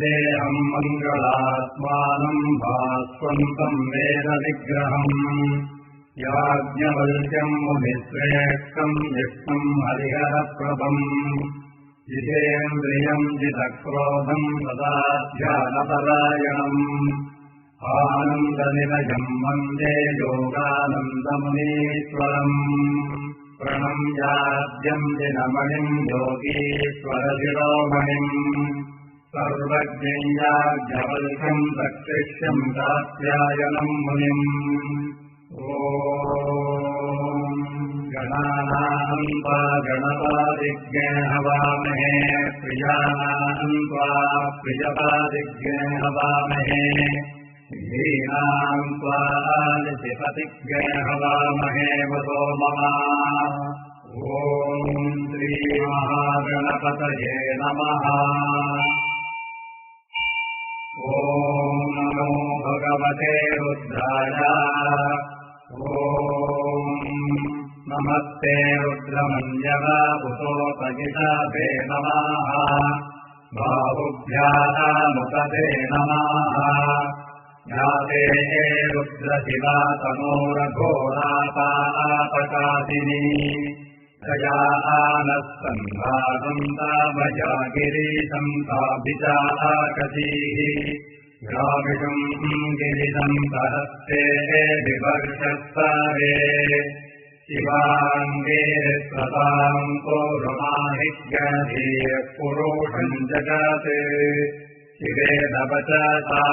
వందేహం మంగళాత్మానం భాస్వంతం వేద విగ్రహం యాజ్ఞవల్క్యం మునిశ్రేష్టం విష్ణుం హరిహర ప్రభం జితేంద్రియం జితక్రోధం సదా ధ్యానపరాయణం ఆనందనిలయం వందే యోగానందమునీశ్వరం ప్రణమ్యాద్యం దినమణిం యోగీశ్వరశిరోమణిం సర్వజ్ఞేయాజ్ఞవల్క్యం దక్షిష్యం కాత్యాయనం మునిం ఓం గణానాం త్వా గణపతిజ్ఞే హవామహే ప్రియానాం త్వా ప్రియపతిజ్ఞే హవామహే ధీనాం త్వా నిధిపతిజ్ఞే హవామహే వదో మమ ఓం శ్రీ మహాగణపతయే నమః ఓం నమో భగవతే రుద్రాయ ఓం నమస్తే రుద్రమన్యవపుతోపగిషాభే నమః బాహుభ్యాముపదే నమః యాతే రుద్రశివా తనోరఘోరాపాపకాశినీ దయానస్సంభాసం తామయాగిరీశం తాభిచాకసీః గ్రామిషం గిరిశం సహస్తే వివర్షస్తారే శివాంగే స్వతాం పౌరుమాహిజ్ఞధీః పురుషం జగత్ శివేదవచసా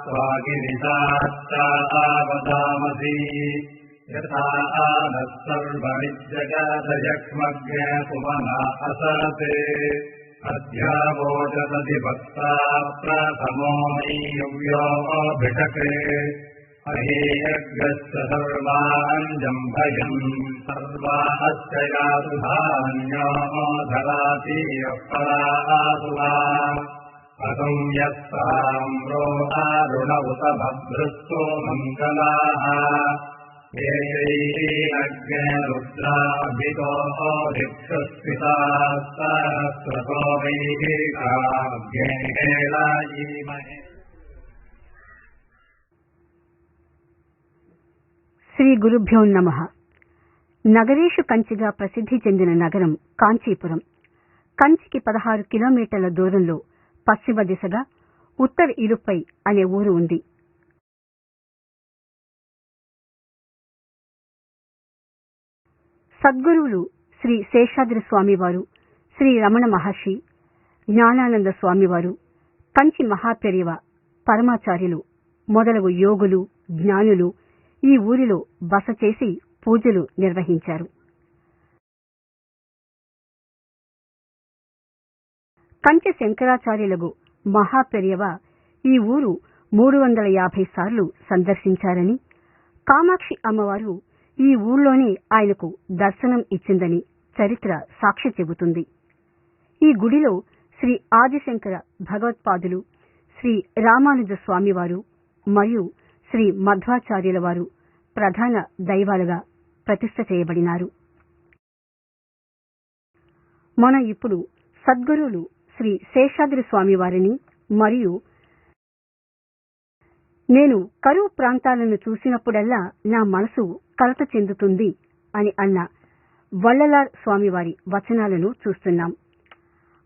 స్వాగిరిశాశ్చావదామసి యథా నః సర్వమిజ్జగదయక్ష్మజ్ఞ సుమనా అసత్ అధ్యావోచసతి భక్తా ప్రథమో నీవ్యోభిషక్ అహేయగ్రస్య సర్వాంజంభయం సర్వాశ్చ యాతు ధాన్యో ధరాతి పరాసువా అతం యస్సామ్రో అరుణ ఉత భద్రస్తో మంగళాః ఏయైరగ్నే రుద్రాభితో దిక్షస్పితాः సహస్రతో వైదికాభ్యేలాయీమహే. శ్రీ గురుభ్యో నమః. నగరేషు కంచిగా ప్రసిద్ధి చెందిన నగరం కాంచీపురం. కంచికి 16 కిలోమీటర్ల దూరంలో పశ్చిమ దిశగా ఉత్తర ఇరుప్పై అనే ఊరు ఉంది. సద్గురువులు శ్రీ శేషాద్రి స్వామివారు, శ్రీ రమణ మహర్షి, జ్ఞానానంద స్వామివారు, కంచి మహాపెరియవ, పరమాచార్యులు మొదలగు యోగులు, జ్ఞానులు ఈ ఊరిలో బస చేసి పూజలు నిర్వహించారు. కంచి శంకరాచార్యులకు మహాపెరియవ ఈ ఊరు 350 సార్లు సందర్శించారని, కామాక్షి అమ్మవారు ఈ ఊళ్ళోనే ఆయనకు దర్శనం ఇచ్చిందని చరిత్ర సాక్ష్య చెబుతుంది. ఈ గుడిలో శ్రీ ఆదిశంకర భగవత్పాదులు, శ్రీ రామానుజ స్వామివారు మరియు శ్రీ మధ్వాచార్యుల వారు ప్రధాన దైవాలుగా ప్రతిష్ఠ చేయబడినారు. మనం ఇప్పుడు సద్గురువులు శ్రీ శేషాద్రి స్వామివారిని మరియు నేను కరువు ప్రాంతాలను చూసినప్పుడల్లా నా మనసు కలత చెందుతుంది అని అన్న వల్లలార్ స్వామివారి వచనాలను చూస్తున్నాం.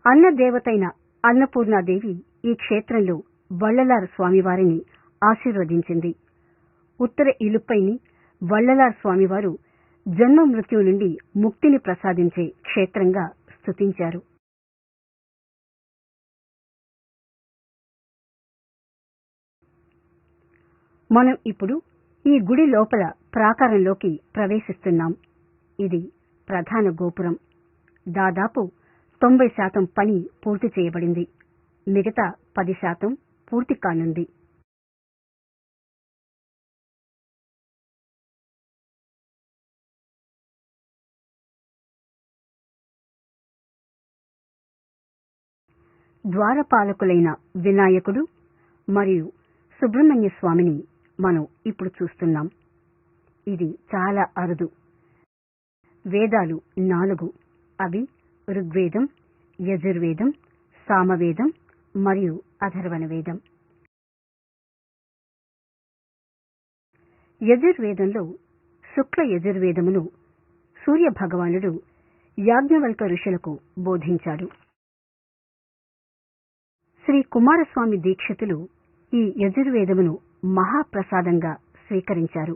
అన్న దేవతైన అన్నపూర్ణాదేవి ఈ క్షేత్రంలో వల్లలార్ స్వామివారిని ఆశీర్వదించింది. ఉత్తర ఇలుప్పైని వల్లలార్ స్వామివారు జన్మ మృత్యు నుండి ముక్తిని ప్రసాదించే క్షేత్రంగా స్తుతించారు. మనం ఇప్పుడు ఈ గుడి లోపల ప్రాకారంలోకి ప్రవేశిస్తున్నాం. ఇది ప్రధాన గోపురం. దాదాపు 90% పని పూర్తి చేయబడింది. మిగతా 10% పూర్తి కానుంది. ద్వారపాలకులైన వినాయకుడు మరియు సుబ్రహ్మణ్య స్వామిని మనం ఇప్పుడు చూస్తున్నాం. ఇది చాలా అరుదు. వేదాలు 4, అవి ఋగ్వేదం, యజుర్వేదం, సామవేదం మరియు అథర్వణ వేదం. యజుర్వేదంలో శుక్ల యజుర్వేదమును సూర్య భగవానుడు యాజ్ఞవల్క ఋషులకు బోధించాడు. శ్రీ కుమారస్వామి దీక్షితులు ఈ యజుర్వేదమును మహాప్రసాదంగా స్వీకరించారు.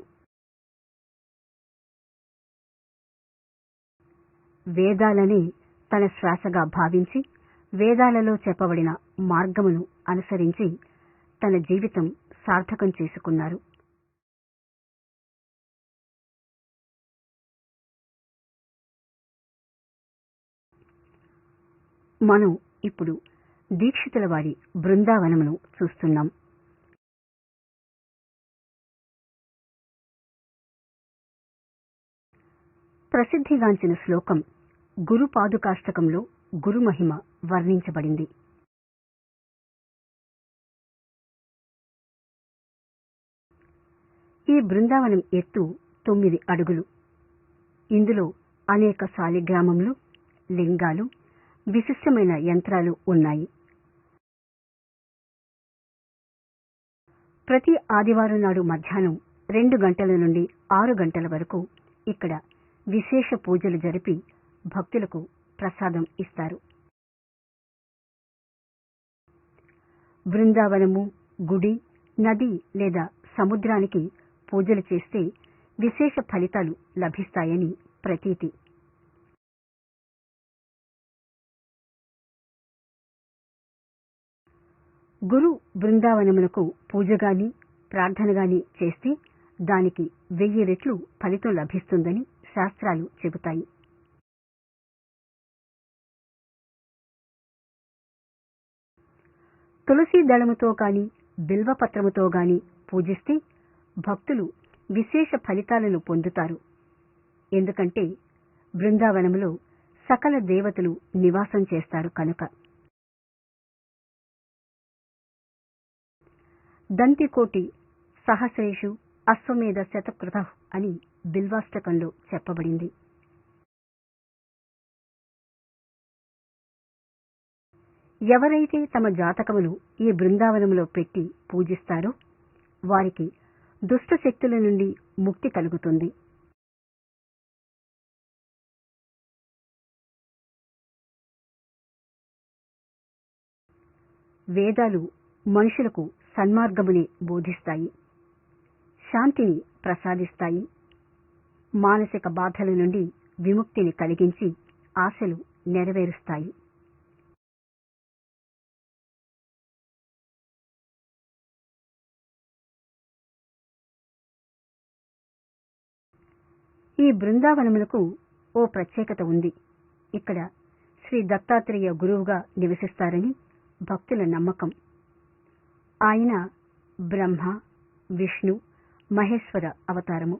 వేదాలని తన శ్వాసగా భావించి వేదాలలో చెప్పబడిన మార్గమును అనుసరించి తన జీవితం సార్థకం చేసుకున్నారు. మనం ఇప్పుడు దీక్షితుల వారి బృందావనమును చూస్తున్నాం. ప్రసిద్ధిగాంచిన శ్లోకం గురు పాదుకాష్టకంలో గురుమహిమ వర్ణించబడింది. ఈ బృందావనం ఎత్తు 9 అడుగులు. ఇందులో అనేక శాలిగ్రామములు, లింగాలు, విశిష్టమైన యంత్రాలు ఉన్నాయి. ప్రతి ఆదివారం నాడు మధ్యాహ్నం 2 గంటల నుండి 6 గంటల వరకు ఇక్కడ విశేష పూజలు జరిపి భక్తులకు ప్రసాదం ఇస్తారు. బృందావనము, గుడి, నది లేదా సముద్రానికి పూజలు చేస్తే విశేష ఫలితాలు లభిస్తాయని ప్రతీతి. గురు బృందావనమునకు పూజగాని ప్రార్థనగాని చేస్తే దానికి 1000 రెట్లు ఫలితం లభిస్తుందని శాస్త్రాలు చెబుతాయి. తులసీ దళముతో గాని బిల్వపత్రముతో గాని పూజిస్తే భక్తులు విశేష ఫలితాలను పొందుతారు. ఎందుకంటే బృందావనములో సకల దేవతలు నివాసం చేస్తారు కనుక. దంతికోటి సహస్రేషు అశ్వమేధ శతకృత అని బిల్వాష్టకంలో చెప్పబడింది. ఎవరైతే తమ జాతకమును ఈ బృందావనములో పెట్టి పూజిస్తారో వారికి దుష్ట శక్తుల నుండి ముక్తి కలుగుతుంది. వేదాలు మనుషులకు సన్మార్గముని బోధిస్తాయి, శాంతిని ప్రసాదిస్తాయి, మానసిక బాధల నుండి విముక్తిని కలిగించి ఆశలు నెరవేరుస్తాయి. ఈ బృందావనమునకు ఓ ప్రత్యేకత ఉంది. ఇక్కడ శ్రీ దత్తాత్రేయ గురువుగా నివసిస్తారని భక్తుల నమ్మకం. ఆయన బ్రహ్మ, విష్ణు, మహేశ్వర అవతారము.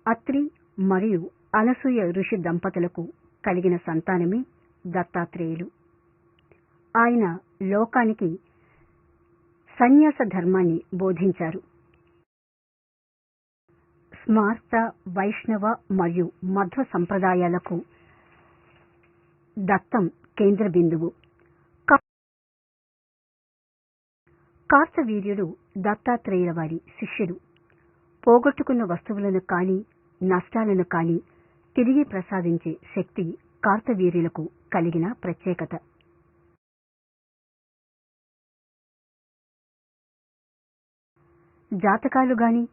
అత్రి మరియు అనసూయ ఋషి దంపతులకు కలిగిన సంతానమే దత్తాత్రేయులు. ఆయన లోకానికి సన్యాస ధర్మాన్ని బోధించారు. స్మార్త, వైష్ణవ మరియు మధ్వ సంప్రదాయాలకు దత్తం కేంద్ర బిందువు. కార్తవీర్యుడు దత్తాత్రేయుల వారి శిష్యుడు. పోగొట్టుకున్న వస్తువులను కాని నష్టాలను కాని తిరిగి ప్రసాదించే శక్తి కార్తవీర్యులకు కలిగిన ప్రత్యేకత. జాతకాలు గాని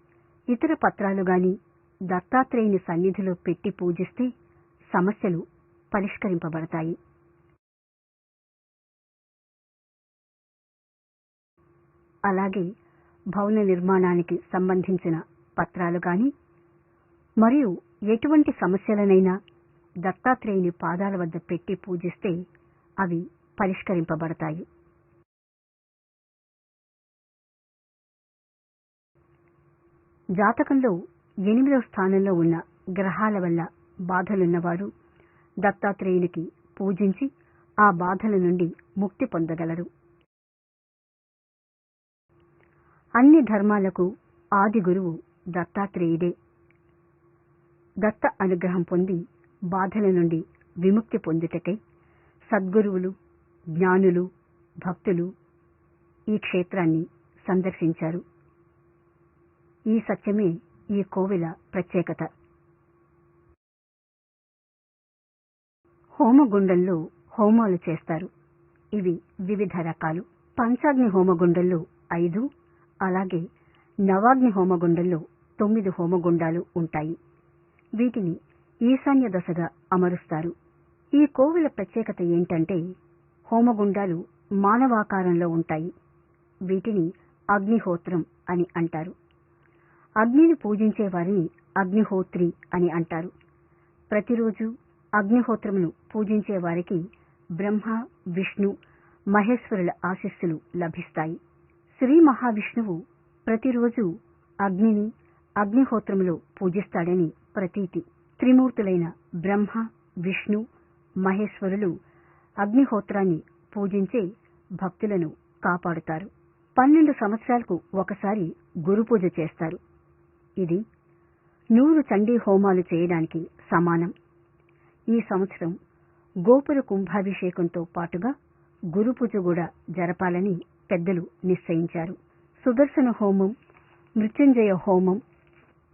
ఇతర పత్రాలు గాని దత్తాత్రేయుని సన్నిధిలో పెట్టి పూజిస్తే సమస్యలు పరిష్కరింపబడతాయి. అలాగే భవన నిర్మాణానికి సంబంధించిన పత్రాలు గాని మరియు ఎటువంటి సమస్యలనైనా దత్తాత్రేయుని పాదాల వద్ద పెట్టి పూజిస్తే అవి పరిష్కరింపబడతాయి. జాతకంలో 8వ స్థానంలో ఉన్న గ్రహాల వల్ల బాధలున్నవారు దత్తాత్రేయునికి పూజించి ఆ బాధల నుండి ముక్తి పొందగలరు. అన్ని ధర్మాలకు ఆది గురువు దత్తాత్రేయుడే. దత్త అనుగ్రహం పొంది బాధల నుండి విముక్తి పొందుటకై సద్గురువులు, జ్ఞానులు, భక్తులు ఈ క్షేత్రాన్ని సందర్శించారు. ఈ సత్యమే ఈ కోవెల ప్రత్యేకత. హోమగుండంలో హోమాలు చేస్తారు. ఇవి వివిధ రకాలు. పంచాగ్ని హోమగుండంలో 5, అలాగే నవాగ్ని హోమగుండంలో 9 హోమగుండాలు ఉంటాయి. వీటిని ఈశాన్య దశగా అమరుస్తారు. ఈ కోవెల ప్రత్యేకత ఏంటంటే హోమగుండాలు మానవాకారంలో ఉంటాయి. వీటిని అగ్నిహోత్రం అని అంటారు. అగ్నిని పూజించే వారిని అగ్నిహోత్రి అని అంటారు. ప్రతిరోజు అగ్నిహోత్రమును పూజించే వారికి బ్రహ్మ, విష్ణు, మహేశ్వరుల ఆశీస్సులు లభిస్తాయి. శ్రీ మహావిష్ణువు ప్రతిరోజు అగ్నిని అగ్నిహోత్రములో పూజిస్తాడని ప్రతీతి. త్రిమూర్తులైన బ్రహ్మ, విష్ణు, మహేశ్వరులు అగ్నిహోత్రాన్ని పూజించే భక్తులను కాపాడుతారు. 12 సంవత్సరాలకు ఒకసారి గురుపూజ చేస్తారు. ఇది 100 చండీ హోమాలు చేయడానికి సమానం. ఈ సంవత్సరం గోపుర కుంభాభిషేకంతో పాటుగా గురుపూజ కూడా జరపాలని పెద్దలు నిశ్చయించారు. సుదర్శన హోమం, మృత్యుంజయ హోమం,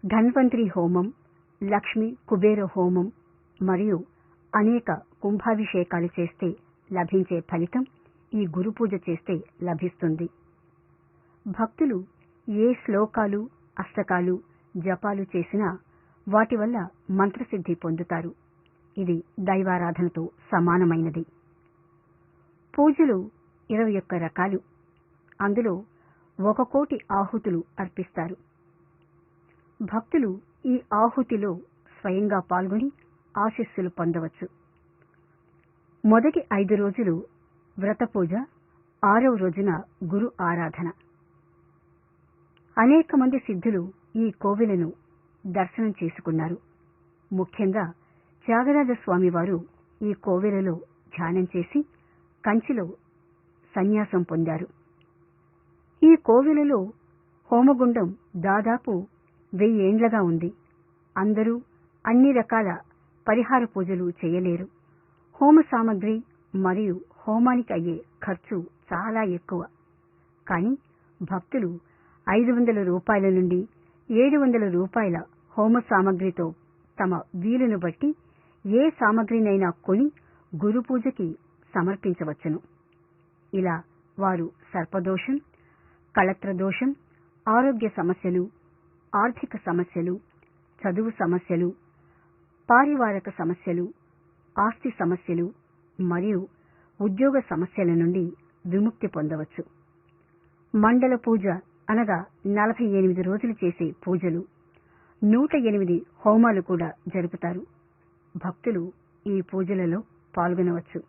ధన్వంతరి హోమం, లక్ష్మి కుబేర హోమం మరియు అనేక కుంభాభిషేకాలు చేస్తే లభించే ఫలితం ఈ గురుపూజ చేస్తే లభిస్తుంది. భక్తులు ఏ శ్లోకాలు, అష్టకాలు, జపాలు చేసినా వాటి వల్ల మంత్రసిద్ధి పొందుతారు. ఇది దైవారాధనతో సమానమైనది. పూజలు 21 రకాలు. అందులో 1 కోటి ఆహుతులు అర్పిస్తారు. భక్తులు ఈ ఆహుతిలో స్వయంగా పాల్గొని ఆశీస్సులు పొందవచ్చు. మొదటి 5 రోజులు వ్రత పూజ, 6వ రోజున గురు ఆరాధన. అనేక మంది సిద్ధులు ఈ కోవెలను దర్శనం చేసుకున్నారు. ముఖ్యంగా త్యాగరాజ స్వామి వారు ఈ కోవెలలో ధ్యానం చేసి కంచిలో సన్యాసం పొందారు. ఈ కోవెలలో హోమగుండం దాదాపు 1000 ఏండ్లగా ఉంది. అందరూ అన్ని రకాల పరిహార పూజలు చేయలేరు. హోమ సామగ్రి మరియు హోమానికి అయ్యే ఖర్చు చాలా ఎక్కువ. కానీ భక్తులు 500 రూపాయల నుండి 700 రూపాయల హోమ సామగ్రితో తమ వీలును బట్టి ఏ సామగ్రినైనా కొని గురుపూజకి సమర్పించవచ్చును. ఇలా వారు సర్పదోషం, కళత్రదోషం, ఆరోగ్య సమస్యలు, ఆర్థిక సమస్యలు, చదువు సమస్యలు, పారివారిక సమస్యలు, ఆస్తి సమస్యలు మరియు ఉద్యోగ సమస్యల నుండి విముక్తి పొందవచ్చు. మండల పూజ అనగా 48 రోజులు చేసే పూజలు, 108 హోమాలు కూడా జరుపుతారు. భక్తులు ఈ పూజలలో పాల్గొనవచ్చు.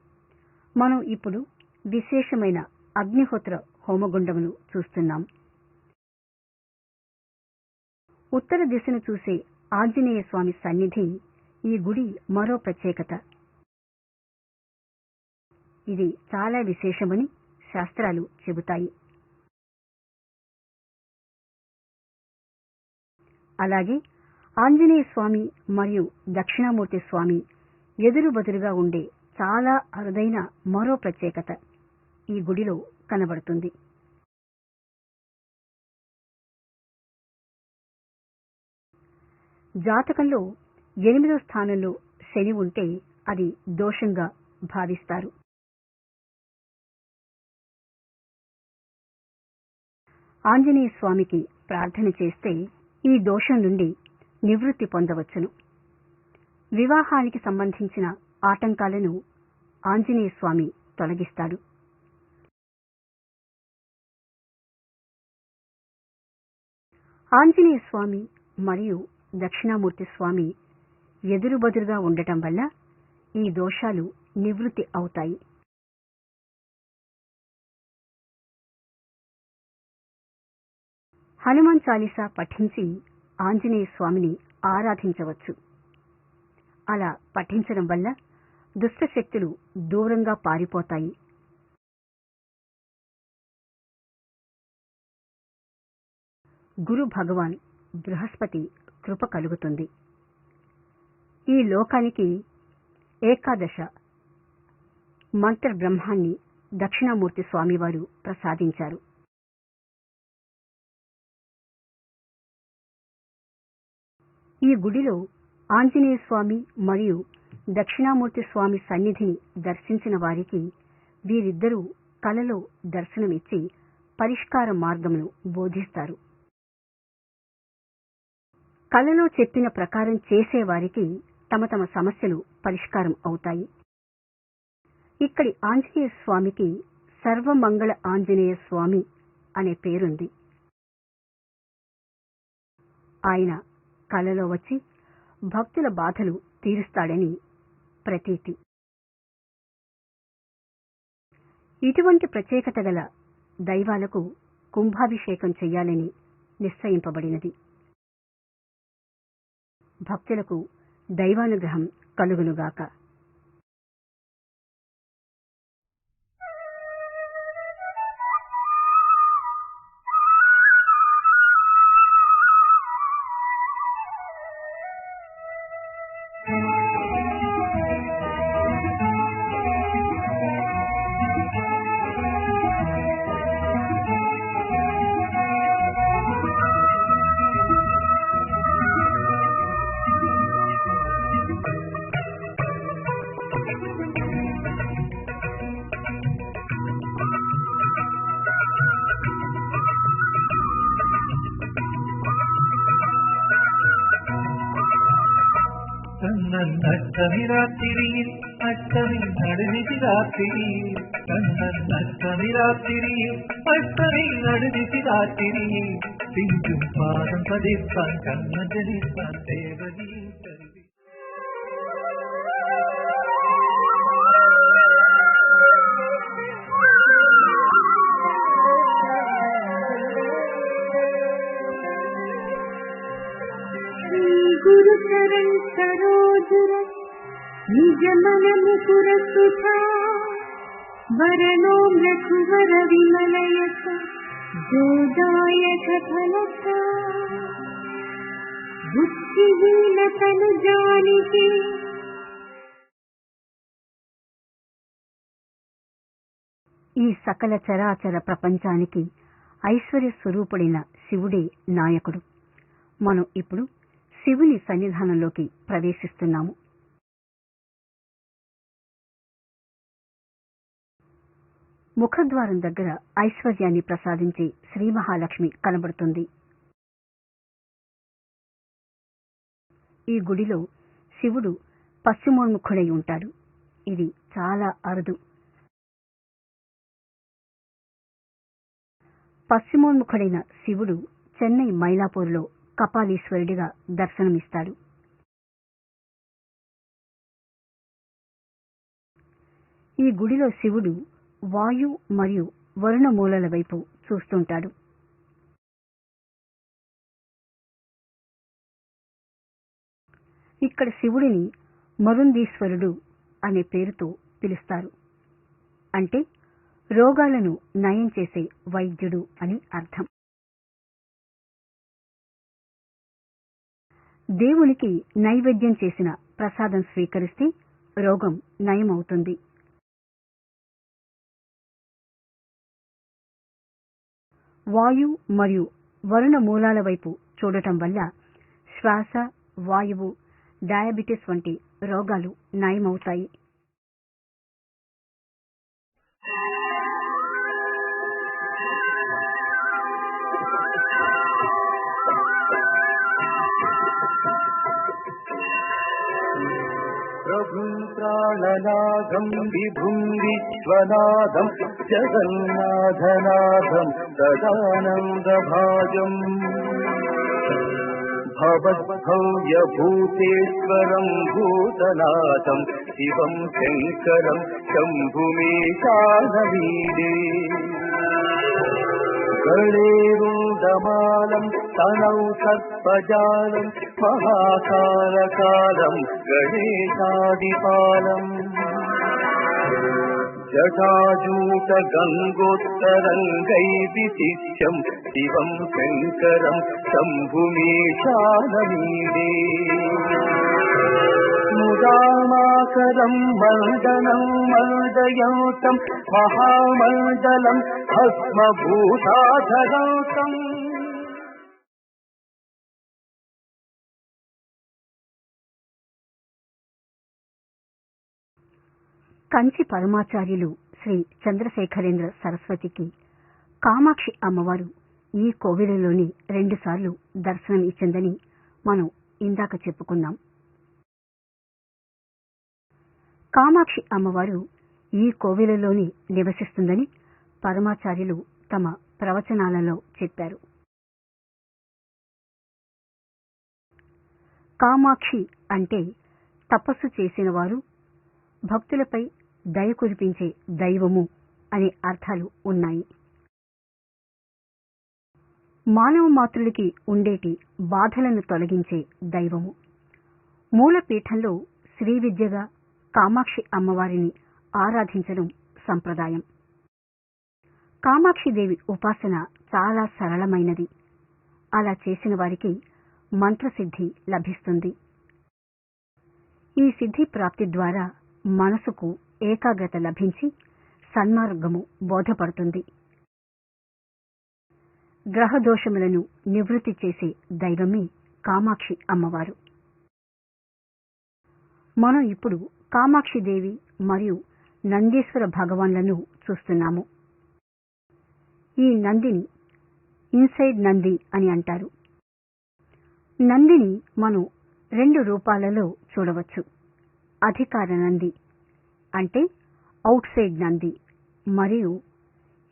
మనం ఇప్పుడు విశేషమైన అగ్నిహోత్ర హోమగుండమును చూస్తున్నాం. ఉత్తర దిశను చూసే ఆంజనేయ స్వామి సన్నిధి ఈ గుడి మరో ప్రత్యేకత. ఇది చాలా విశేషమని శాస్త్రాలు చెబుతాయి. అలాగే ఆంజనేయ స్వామి మరియు దక్షిణామూర్తి స్వామి ఎదురుబదురుగా ఉండే చాలా అరుదైన మరో ప్రత్యేకత ఈ గుడిలో కనబడుతుంది. జాతకంలో 8వ స్థానంలో శని ఉంటే అది దోషంగా భావిస్తారు. ఆంజనేయ స్వామికి ప్రార్థన చేస్తే ఈ దోషం నుండి నివృత్తి పొందవచ్చును. వివాహానికి సంబంధించిన ఆటంకాలను ఆంజనేయ స్వామి తొలగిస్తాడు. ఆంజనేయ స్వామి మరియు దక్షిణామూర్తి స్వామి ఎదురుబదురుగా ఉండటం వల్ల ఈ దోషాలు నివృత్తి అవుతాయి. హనుమాన్ చాలీసా పఠించి ఆంజనేయ స్వామిని ఆరాధించవచ్చు. అలా పఠించడం వల్ల దుష్టశక్తులు దూరంగా పారిపోతాయి. గురు భగవాన్ బృహస్పతి కృప కలుగుతుంది. ఈ లోకానికి ఏకాదశ మంత్ర బ్రహ్మాన్ని దక్షిణామూర్తి స్వామివారు ప్రసాదించారు. ఈ గుడిలో ఆంజనేయ స్వామి మరియు దక్షిణామూర్తి స్వామి సన్నిధిని దర్శించిన వారికి వీరిద్దరూ కలలో దర్శనమిచ్చి పరిష్కార మార్గమును బోధిస్తారు. కలలో చెప్పిన ప్రకారం చేసేవారికి తమ తమ సమస్యలు పరిష్కారం అవుతాయి. ఇక్కడి ఆంజనేయ స్వామికి సర్వమంగళ ఆంజనేయ స్వామి అనే పేరుంది. ఆయన కలలో వచ్చి భక్తుల బాధలు తీరుస్తాడని ప్రతీతి. ఇటువంటి ప్రత్యేకత గల దైవాలకు కుంభాభిషేకం చెయ్యాలని నిశ్చయింపబడినది. భక్తులకు దైవానుగ్రహం కలుగునుగాక. കണ്ണന്നഷ്ടമി രാത്രിയിൽ അഷ്ടമി നടുവിധി രാത്രിയിൽ കണ്ണന്നഷ്ടമി രാത്രിയിൽ അഷ്ടമി നടുവിധി രാത്രിയിൽ തിഞ്ചും പാദം പതിപ്പാൻ കണ്ണജനിപ്പാൻ ദേവതീ കരുതി. गुरु चरण सरोजुर निज मन मुकुर सुधा वरणो रघुवर विमलयत जोदायक फलता बुद्धिहीन तनु जानिके. ఈ సకల చరాచర ప్రపంచానికి ఐశ్వర్య స్వరూపుడైన శివుడే నాయకుడు. మనం ఇప్పుడు శివుని సన్నిధానంలోకి ప్రవేశిస్తున్నాము. ముఖద్వారం దగ్గర ఐశ్వర్యాన్ని ప్రసాదించే శ్రీ మహాలక్ష్మి కనబడుతుంది. ఈ గుడిలో శివుడు పశ్చిమోన్ముఖుడై ఉంటాడు. ఇది చాలా అరుదు. పశ్చిమోన్ముఖుడైన శివుడు చెన్నై మైలాపూర్లో కపాలీశ్వరుడిగా దర్శనమిస్తాడు. ఈ గుడిలో శివుడు వాయు మరియు వరుణ మూలల వైపు చూస్తుంటాడు. ఇక్కడ శివుడిని మరుందీశ్వరుడు అనే పేరుతో పిలుస్తారు. అంటే రోగాలను నయం చేసే వైద్యుడు అని అర్థం. దేవునికి నైవేద్యం చేసిన ప్రసాదం స్వీకరిస్తే రోగం నయమవుతుంది. వాయు మరియు వరుణ మూలాల వైపు చూడటం వల్ల శ్వాస, వాయువు, డయాబెటిస్ వంటి రోగాలు నయమవుతాయి. ప్రభుం ప్రాణనాథం విభుం విశ్వనాథం జగన్నాథనాథం సదానందభాజం భవద్భవ్యభూతేశ్వరం భూతనాథం శివం శంకరం శంభుమేశానవీడే. గళేరుండమాలం తనౌ సర్పజాలం మహాకాలకాలం గణేశాదిపాలం జటాజూట గంగోత్తరంగై విశిష్యం శివం శంకరం శంభుమేశానవీడే. ముదామాకరం మందనం మందయంతం మహామండలం భస్మభూతాధరంతం. కంచి పరమాచార్యులు శ్రీ చంద్రశేఖరేంద్ర సరస్వతికి కామాక్షి అమ్మవారు ఈ కోవెలలోని 2 సార్లు దర్శనం ఇచ్చిందని మనం ఇందాక చెప్పుకున్నాం. కామాక్షి అమ్మవారు ఈ కోవెలలోని నివసిస్తుందని పరమాచార్యులు తమ ప్రవచనాలలో చెప్పారు. కామాక్షి అంటే తపస్సు చేసిన వారు, భక్తులపై దయ కురిపించే దైవము అనే అర్థాలు ఉన్నాయి. మానవ మాతృడికి ఉండేటి బాధలను తొలగించే దైవము. మూలపీఠంలో శ్రీ విద్యగా కామాక్షి అమ్మవారిని ఆరాధించడం సంప్రదాయం. కామాక్షిదేవి ఉపాసన చాలా సరళమైనది. అలా చేసిన వారికి మంత్రసిద్ధి లభిస్తుంది. ఈ సిద్ధి ప్రాప్తి ద్వారా మనసుకు ఏకాగ్రత లభించి సన్మార్గము బోధపడుతుంది. గ్రహదోషములను నివృత్తి చేసే దైవమే కామాక్షి అమ్మవారు. మనం ఇప్పుడు కామాక్షిదేవి మరియు నందీశ్వర భగవాన్లను చూస్తున్నాము. ఈ నందిని ఇన్సైడ్ నంది అని అంటారు. నందిని మనం 2 రూపాలలో చూడవచ్చు. అధికార నంది అంటే అవుట్ సైడ్ నంది, మరియు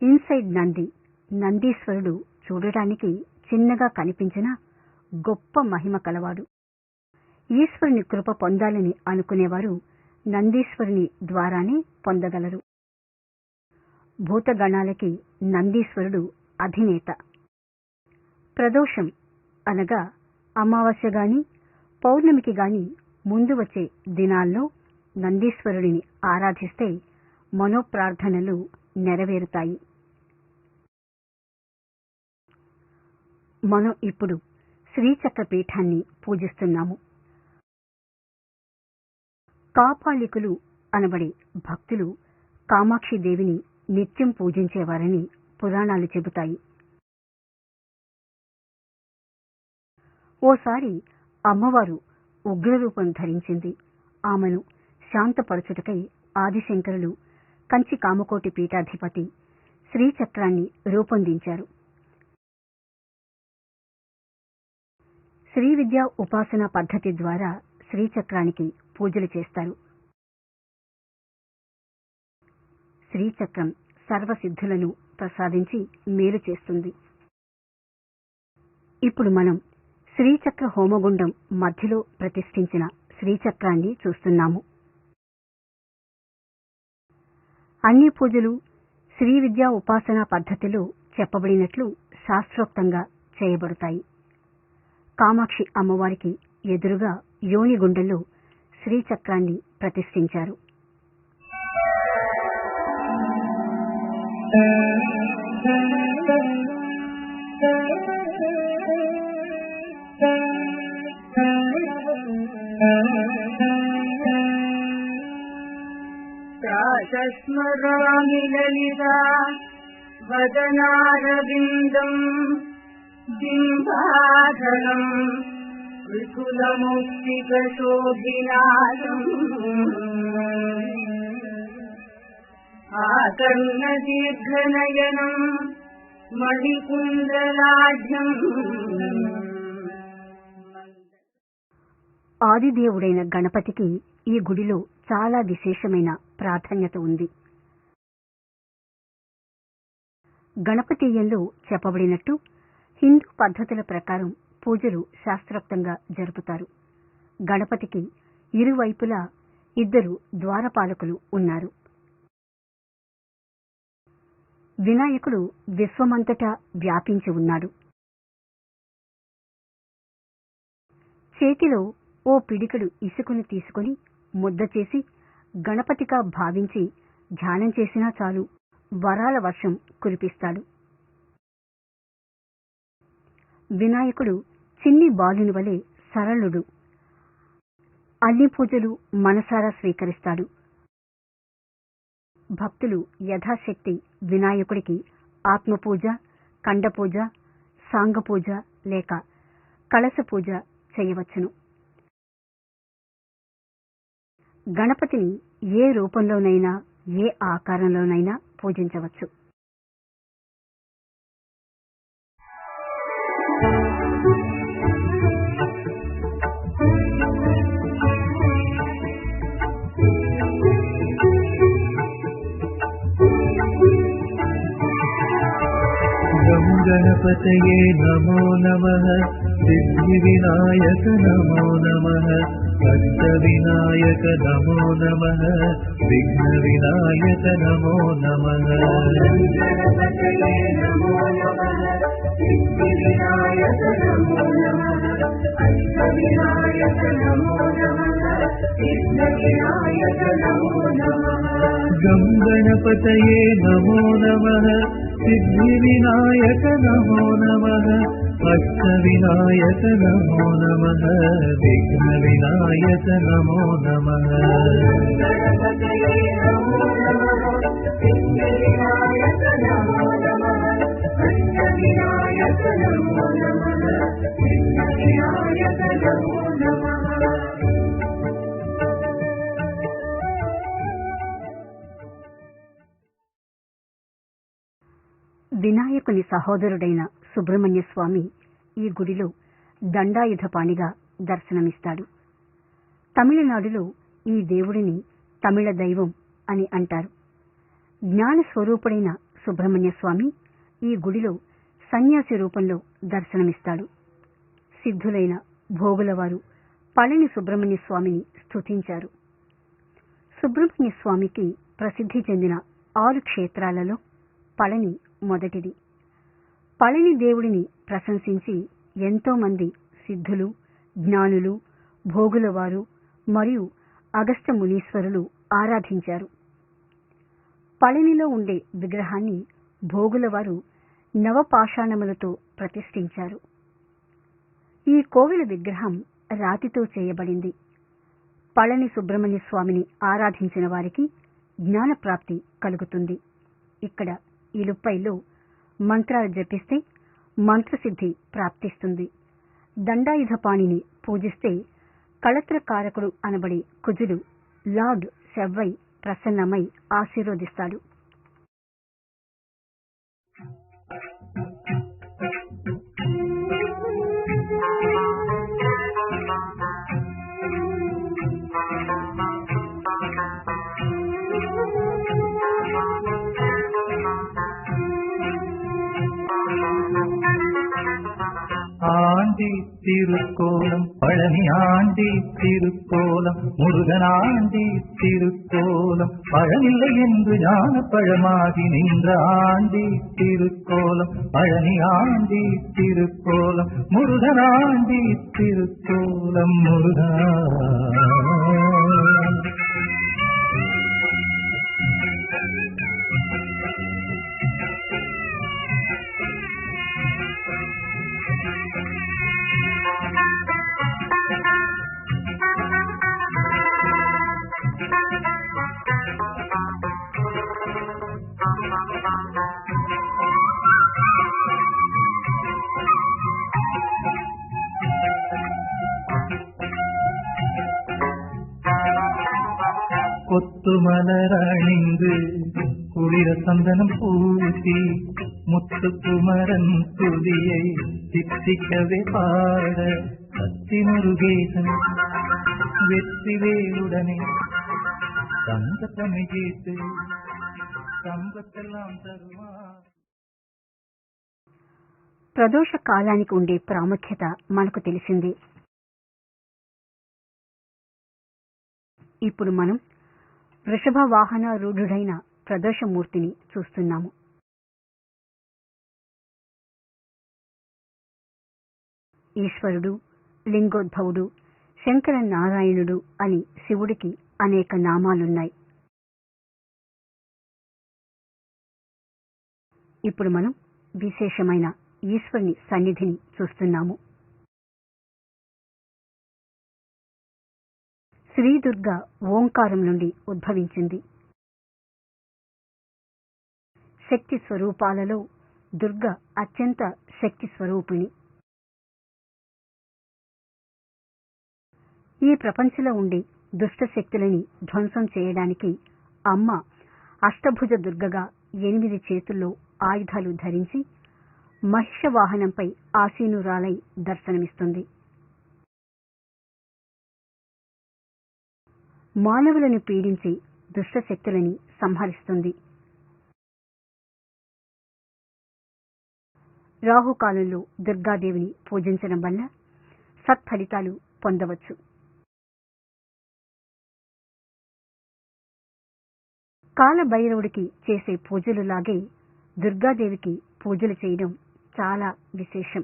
ఇన్సైడ్ నంది. నందీశ్వరుడు చూడటానికి చిన్నగా కనిపించిన గొప్ప మహిమ కలవాడు. ఈశ్వరుని కృప పొందాలని అనుకునేవారు నందీశ్వరుని ద్వారానే పొందగలరు. భూతగణాలకి నందీశ్వరుడు అధినేత. ప్రదోషం అనగా అమావాస్య గాని పౌర్ణమికి గాని ముందు వచ్చే దినాల్లో నందీశ్వరుడిని ఆరాధిస్తే మనోప్రార్థనలు నెరవేరుతాయి. మనం ఇప్పుడు శ్రీచక్ర పీఠాన్ని పూజిస్తున్నాము. కాపాలికులు అనబడే భక్తులు కామాక్షిదేవిని నిత్యం పూజించేవారని పురాణాలు చెబుతాయి. ఓసారి అమ్మవారు ఉగ్రరూపం ధరించింది. ఆమెను శాంతపరచుటకై ఆదిశంకరులు కంచి కామకోటి పీఠాధిపతి శ్రీచక్రాన్ని రూపొందించారు. శ్రీ విద్యా ఉపాసన పద్ధతి ద్వారా శ్రీచక్రానికి పూజలు చేస్తారు. శ్రీచక్రం సర్వసిద్ధులను ప్రసాదించి మేలు చేస్తుంది. ఇప్పుడు మనం శ్రీచక్ర హోమగుండం మధ్యలో ప్రతిష్ఠించిన శ్రీచక్రాన్ని చూస్తున్నాము. అన్ని పూజలు శ్రీ విద్యా ఉపాసనా పద్ధతిలో చెప్పబడినట్లు శాస్త్రోక్తంగా చేయబడతాయి. కామాక్షి అమ్మవారికి ఎదురుగా యోనిగుండంలో శ్రీచక్రాన్ని ప్రతిష్ఠించారు. స్మరామి లలితా వదనారవిందం బింబాధరం విపులముక్తికశోభినాదం ఆకర్ణదీర్ఘనయనం మణికుండలాఢ్యం. ఆదిదేవుడైన గణపతికి ఈ గుడిలో చాలా విశేషమైన ప్రాధాన్యత ఉంది. గణపతీయంలో చెప్పబడినట్టు హిందూ పద్ధతుల ప్రకారం పూజలు శాస్త్రోక్తంగా జరుపుతారు. గణపతికి ఇరువైపులా 2 ద్వారపాలకులు ఉన్నారు. వినాయకుడు విశ్వమంతటా వ్యాపించి ఉన్నాడు. చేతిలో ఓ పిడికెడు ఇసుకను తీసుకుని ముద్ద చేసి గణపతిగా భావించి ధ్యానం చేసినా చాలు, వరాల వర్షం కురిపిస్తాడు. వినాయకుడు చిన్ని బాలుని వలె సరళుడు. అన్ని పూజలు మనసారా స్వీకరిస్తాడు. భక్తులు యథాశక్తి వినాయకుడికి ఆత్మపూజ, కండపూజ, సాంగపూజ లేక కలశ పూజ చేయవచ్చును. గణపతిని ఏ రూపంలోనైనా ఏ ఆకారంలోనైనా పూజించవచ్చు. గం గణపతయే నమో నమః, సిద్ధి వినాయక నమో నమః, అష్ట వినాయక నమో నమః, విఘ్న వినాయక నమో నమః. గణపతయే నమో నమః, సిద్ధి వినాయక నమో నమః, అష్ట వినాయక నమో నమః, విఘ్న వినాయక నమో నమః. గం గణపతయే నమో నమః, సిద్ధి వినాయక నమో నమః, అష్ట వినాయక నమో నమః, విఘ్న వినాయక నమో నమః. గణపతయే నమో నమః, సిద్ధి వినాయక నమో నమః, అష్ట వినాయక నమో నమః, విఘ్న వినాయక నమో నమః. వినాయకుని సహోదరుడైన సుబ్రహ్మణ్య స్వామి ఈ గుడిలో దండాయుధపాణిగా దర్శనమిస్తాడు. తమిళనాడులో ఈ దేవుడిని తమిళ దైవం అని అంటారు. జ్ఞాన స్వరూపుడైన సుబ్రహ్మణ్య స్వామి ఈ గుడిలో సన్యాసి రూపంలో దర్శనమిస్తాడు. సిద్ధులైన భోగులవారు పళని సుబ్రహ్మణ్య స్వామిని స్తుతించారు. సుబ్రహ్మణ్య స్వామికి ప్రసిద్ధి చెందిన 6 క్షేత్రాలలో పళని మొదటిది. పళని దేవుడిని ప్రశంసించి ఎంతో మంది సిద్ధులు, జ్ఞానులు, భోగులవారు మరియు అగస్త్య మునీశ్వరులు ఆరాధించారు. పళనిలో ఉండే విగ్రహాన్ని భోగులవారు నవపాషాణములతో ప్రతిష్ఠించారు. ఈ కోవెల విగ్రహం రాతితో చేయబడింది. పళని సుబ్రహ్మణ్య స్వామిని ఆరాధించిన వారికి జ్ఞానప్రాప్తి కలుగుతుంది. ఇక్కడ ఇలుప్పైలో మంత్రాలు జపిస్తే మంత్రసిద్ధి ప్రాప్తిస్తుంది. దండాయుధపాణిని పూజిస్తే కళత్రకారకుడు అనబడే కుజుడు లార్డ్ శెవ్వై ప్రసన్నమై ఆశీర్వదిస్తాడు. ஆண்டி திருக்கோலம் பழனி ஆண்டி திருக்கோலம் முருகன் ஆண்டி திருக்கோலம் பழனில்லை என்று ஞான பழமாகி நின்ற ஆண்டி திருக்கோலம் பழனி ஆண்டி திருக்கோலம் முருகன் ஆண்டி திருக்கோலம் முருகா. கொத்து மலரணிந்து குளிர சந்தனம் பூசி முத்துக்குமரன் துதியை சித்திக்கவே பாட சக்தி முருகேசன் வெற்றிவேலுடனே சங்கத்தனை ஜீத்து சம்பத்தெல்லாம் தருவா. ప్రదోష కాలానికి ఉండే ప్రాముఖ్యత మనకు తెలిసింది. ఇప్పుడు మనం వృషభ వాహన రూఢుడైన ప్రదోషమూర్తిని చూస్తున్నాము. ఈశ్వరుడు, లింగోద్భవుడు, శంకర నారాయణుడు అని శివుడికి అనేక నామాలున్నాయి. ఇప్పుడు మనం విశేషమైన ఈశ్వరుని సన్నిధిని చూస్తున్నాము. శ్రీ దుర్గ ఓంకారం నుండి ఉద్భవించింది. శక్తి స్వరూపాలలో దుర్గ అత్యంత శక్తి స్వరూపిణి. ఈ ప్రపంచంలో ఉండే దుష్ట శక్తులని ధ్వంసం చేయడానికి అమ్మ అష్టభుజ దుర్గగా 8 చేతుల్లో ఆయుధాలు ధరించి మహిష వాహనంపై ఆసీనురాలై దర్శనమిస్తుంది. మానవులను పీడించి దుష్ట శక్తులని సంహరిస్తుంది. రాహుకాలంలో దుర్గాదేవిని పూజించడం వల్ల సత్ఫలితాలు పొందవచ్చు. కాలభైరవుడికి చేసే పూజలులాగే దుర్గాదేవికి పూజలు చేయడం చాలా విశేషం.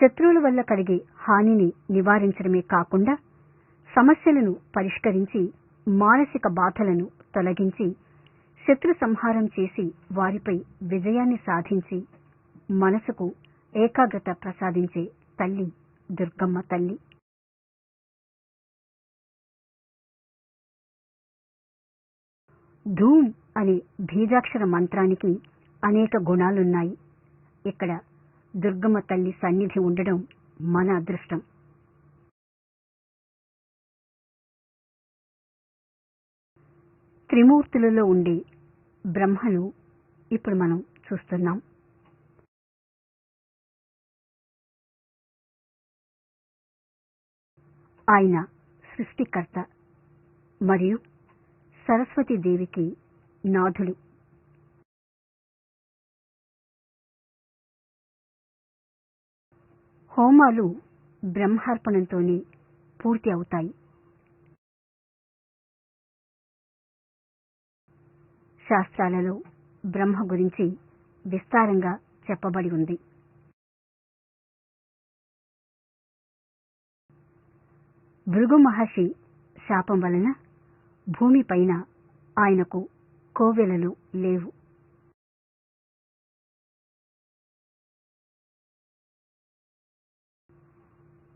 శత్రువుల వల్ల కలిగే హానిని నివారించడమే కాకుండా సమస్యలను పరిష్కరించి మానసిక బాధలను తొలగించి శత్రు సంహారం చేసి వారిపై విజయాన్ని సాధించి మనసుకు ఏకాగ్రత ప్రసాదించే తల్లి దుర్గమ్మ తల్లి. ధూమ్ అనే బీజాక్షర మంత్రానికి అనేక గుణాలున్నాయి. ఇక్కడ దుర్గమ్మ తల్లి సన్నిధి ఉండడం మన అదృష్టం. త్రిమూర్తులలో ఉండే బ్రహ్మను ఇప్పుడు మనం చూస్తున్నాం. ఆయన సృష్టికర్త మరియు సరస్వతీదేవికి నాథుడు. హోమాలు బ్రహ్మార్పణంతోనే పూర్తి అవుతాయి. శాస్త్రాలలో బ్రహ్మ గురించి విస్తారంగా చెప్పబడి ఉంది. భృగు మహర్షి శాపం వలన భూమిపైన ఆయనకు కోవెలలు లేవు.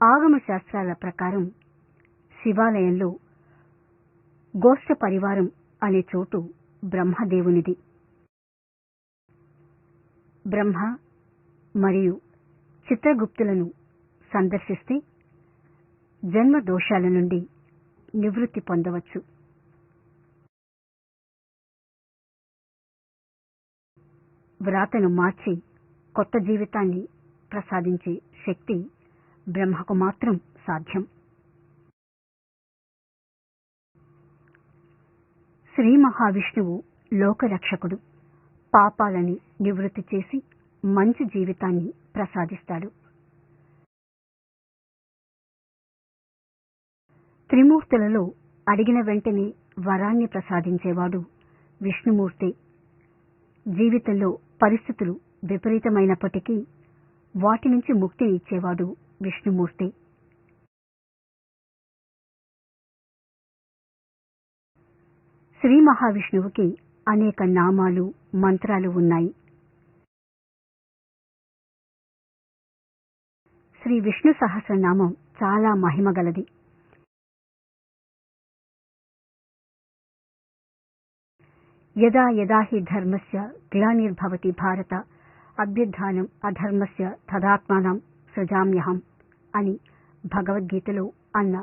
ఆగమ శాస్త్రాల ప్రకారం శివాలయంలో గోష్ఠ పరివారం అనే చోటు బ్రహ్మదేవునిది. బ్రహ్మ మరియు చిత్రగుప్తులను సందర్శిస్తే జన్మ దోషాల నుండి నివృత్తి పొందవచ్చు. వ్రాతను మార్చి కొత్త జీవితాన్ని ప్రసాదించే శక్తి బ్రహ్మకు మాత్రం సాధ్యం. శ్రీ మహావిష్ణువు లోకరక్షకుడు. పాపాలని నివృత్తి చేసి మంచి జీవితాన్ని ప్రసాదిస్తాడు. త్రిమూర్తులలో అడిగిన వెంటనే వరాన్ని ప్రసాదించేవాడు విష్ణుమూర్తి. జీవితంలో పరిస్థితులు విపరీతమైనప్పటికీ వాటి నుంచి ముక్తి ఇచ్చేవాడు విష్ణుమూర్తి. శ్రీ మహావిష్ణువుకి అనేక నామాలు మంత్రాలు ఉన్నాయి. శ్రీ విష్ణు సహస్రనామం చాలా మహిమగలది. యదా యదా హి ధర్మస్య గ్లానిర్భవతి భారత అభ్యుత్థానం అధర్మస్య తదాత్మానం సృజామ్యహం అని భగవద్గీతలో అన్న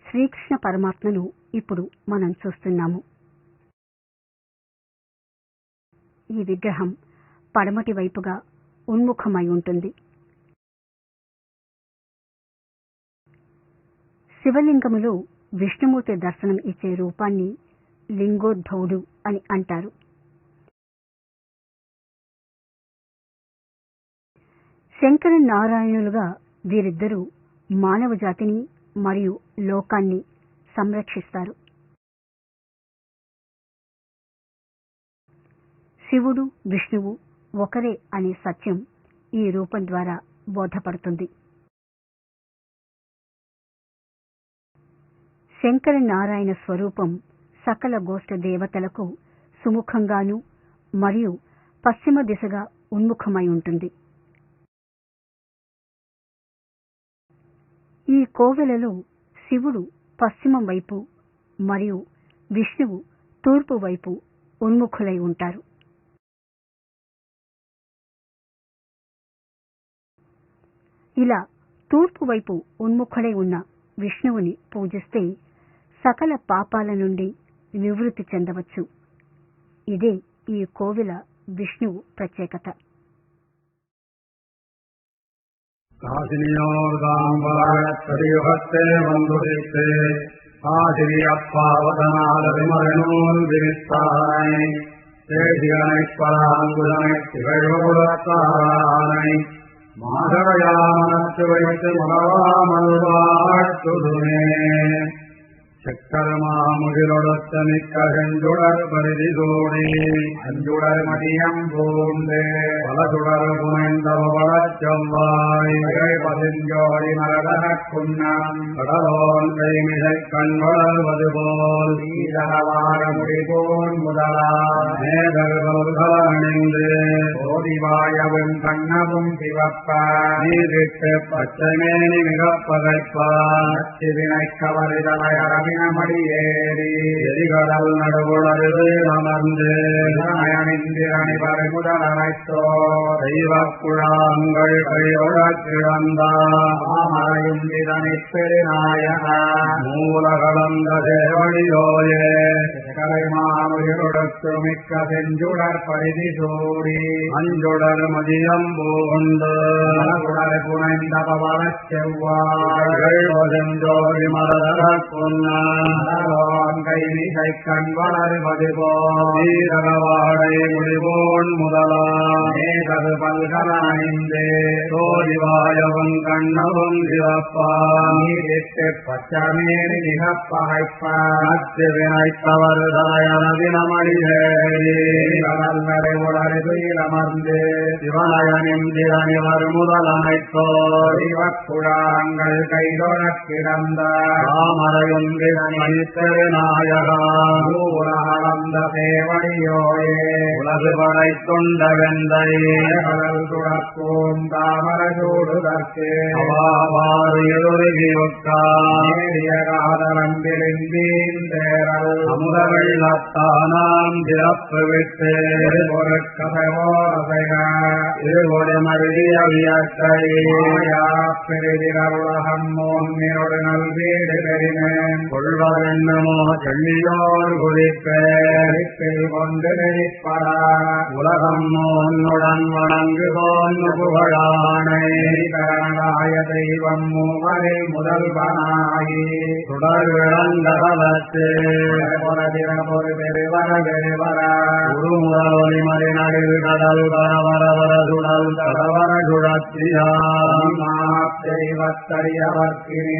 శ్రీకృష్ణ పరమాత్మను ఇప్పుడు మనం చూస్తున్నాము. ఈ విగ్రహం పడమటి వైపుగా ఉన్ముఖమై ఉంటుంది. శివలింగములో విష్ణుమూర్తి దర్శనం ఇచ్చే రూపాన్ని లింగోద్భవుడు అని అంటారు. శంకర నారాయణులుగా వీరిద్దరూ మానవ జాతిని మరియు లోకాన్ని సంరక్షిస్తారు. శివుడు విష్ణువు ఒకరే అనే సత్యం ఈ రూపం ద్వారా బోధపడుతుంది. శంకర నారాయణ స్వరూపం సకల గోష్ఠ దేవతలకు సుముఖంగాను మరియు పశ్చిమ దిశగా ఉన్ముఖమై ఉంటుంది. ఈ కోవెలలో శివుడు పశ్చిమం వైపు మరియు విష్ణువు తూర్పు వైపు ఉన్ముఖులై ఉంటారు. ఇలా తూర్పు వైపు ఉన్ముఖుడై ఉన్న విష్ణువుని పూజిస్తే సకల పాపాల నుండి నివృత్తి చెందవచ్చు. ఇదే ఈ కోవిల విష్ణువు ప్రత్యేకత. కాశినియోర్గాంబరయుగత్తే వందురిస్తే ஆசிரி அப்பாவதனால விமரனூல் விரித்தானை தேசிகனை பராங்குதனை திகழ்வுலத்தானை மாதவயாமனத்து வைத்து மறவாமல் வாழ்த்துதுமே. சக்கரமாமுகிலொடுத்த மிக்க செஞ்சுடர் பரிதி சூடி அஞ்சுடர் மதியம் பூண்டே பல சுடர் புனைந்தவ வளச் செவ்வாய் பதிஞ்சோடி மரதனக் குன்னம் கடலோன் கைமிசை கண் வளர்வது போல் நீதனவார முடிபோன் முதலா மேகல்கலணிந்து ஓதிவாயவும் கண்ணவும் சிவப்ப நீரிட்டு பச்சைமேனி மிகப் பகைப்பான் சிவினை கவரிதலையரவி மடியேறி எரிகடல் நடுவுளது அமர்ந்து நயனிந்திரணி பறிமுதலைத்தோ தெய்வக்குழாங்கள் கையொழக் கிழந்தாமரையும் இதனை பெருநாயக மூலகலந்த சேவடியோயே கலைமாமுயலொடுத்து மிக்க செஞ்சுடர் பரிதி சூடி அஞ்சுடர் மதியம் பூண்டு குடர் புனைந்த பவளச் செவ்வாய்கள் செஞ்சோடி மரதரக் கொன்ன கைமிசை கண் வளர்வது போரவாடை முடிவோன் முதலா மேகது பல்கலணிந்தே சோதிவாயவும் கண்ணவும் சிவப்பா நீரிட்டு பச்சமேனி மிகப் பகைப்பத்து வினைத்தவர் தலையனதினமடியேறி கடல்வரை உடறி துயிலமர்ந்து சிவனயனின் திறனிவர் முதலமைத்தோ சிவக்குழாங்கள் கைதொழக் கிடந்த தாமரையும் மணித்தெருநாயகா உலகளந்த சேவடியோயே உலகு படை தொண்டவெந்தை கடல் துடக்கும் தாமர சூடுதற்கு அவாறு எதிர்கியுற்காரிய காதலம்பிலிந்தீந்தேரல் அமுத வெள்ளத்தானாம் சிறப்பு விட்டு பொருட்கதைவோரசைக இருவொரு மருதிய வியற்கை பெரிதிரவுலகம் மோன்னியோடு நல்வீடு பெறினேன் கொள்வதென்னமோ செல்லியோர் குறிப்பேரிப்பில் கொண்டு நெறிப்படா உலகம் மோன்னுடன் வணங்கு போன்னு புகழானை கரணாய தெய்வம் மூவரில் முதல்வனாயி சுடர் விளங்கலத்து பொரு பெருவர பெருவர குரு முதலொலி மறி நடில் கடல் வரவரவர சுடல் தடவர சுழத்தியா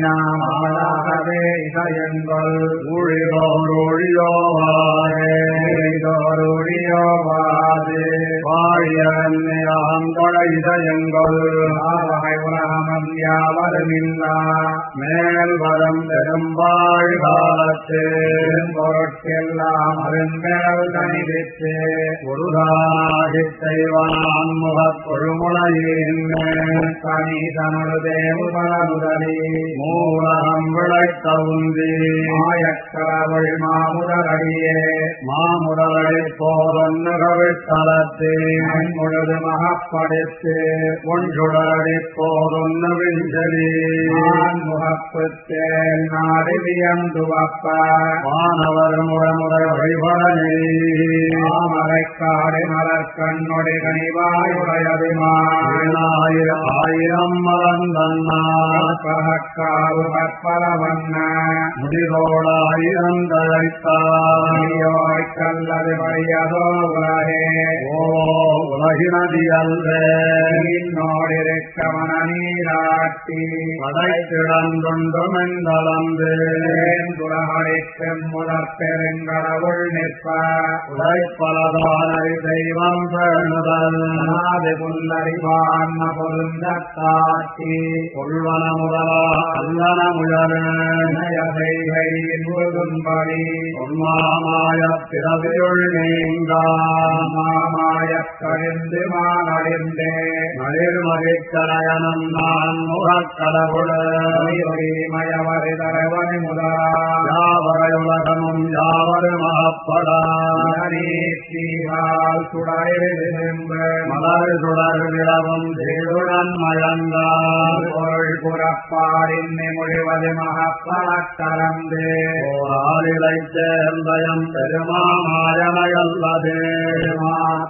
தெய்வத்தறியவர்க்கினாமாகவே இசையங்கள் ஊழிதோரொழியோவாதே வாழியம் தொழ இசையங்கள் ஆவகை உலகமம் யாவருமில்லா மேல் வரம் பெரும்பாழ் காலத்து பொருட்கெல்லாம் அரும்பெறல் தனிவித்து ஒருதாகித் செய்வான் முகப் கொழுமுளையின் தனி தனது தேவு பலமுதலி மூலகம் விளைத்த உந்தி மாயக்கரவள் மாமுதலடியே மாமுதலடி போதொன்னு கவிழ்த்தலத்து முழுது மகப்படுத்து ஒன்றுடலடி போதொன்னு விஞ்சலி முகப்புத்தேல் நாடு வியந்துவப்ப வானவர் முழமுறை வழிபடனே மாமரைக்காடு மலர்கண்ணொடி கனிவாயுடையதுமாயிரம் ஆயிரம் மலர்ந்தன்னாறு கற்பலவண்ண முடிதோடாயிரம் தழைத்தாயோய் கல்லது வழியதோ உலகே ஓ உலகினதி அல்லோடிருக்கவன நீராட்டி படைத்திடந்தொன்றுமெந்தளந்து துலகடிக்கும் முதற் பெருங்கடவுள் நிற்ப உழைப்பலதானறி தெய்வம் பேணுதல் ஆதி புல்லறிவான் பொருந்தத்தாட்டி கொள்வன முதலா அல்லன முழலை முழுதும்படி பொன்மாமாய பிறவியுள் நீங்கா மாமாயக் கழிந்து மானறிந்தே மகிழ்மகிழ்கலையனம் நான் முகக்கடவுளி மயவரி தரவனி முதலா யாவரையுலகமும் யாவரு மகப்படா சுடர் சுடர் விளவும் தேடுட தேருடன் மயங்கார் பொருள் புறப்பாடின் மொழிவது மகப்பலக்கரந்தே போராளிலை சேர்ந்தயம் பெருமாமாயனையல்லதே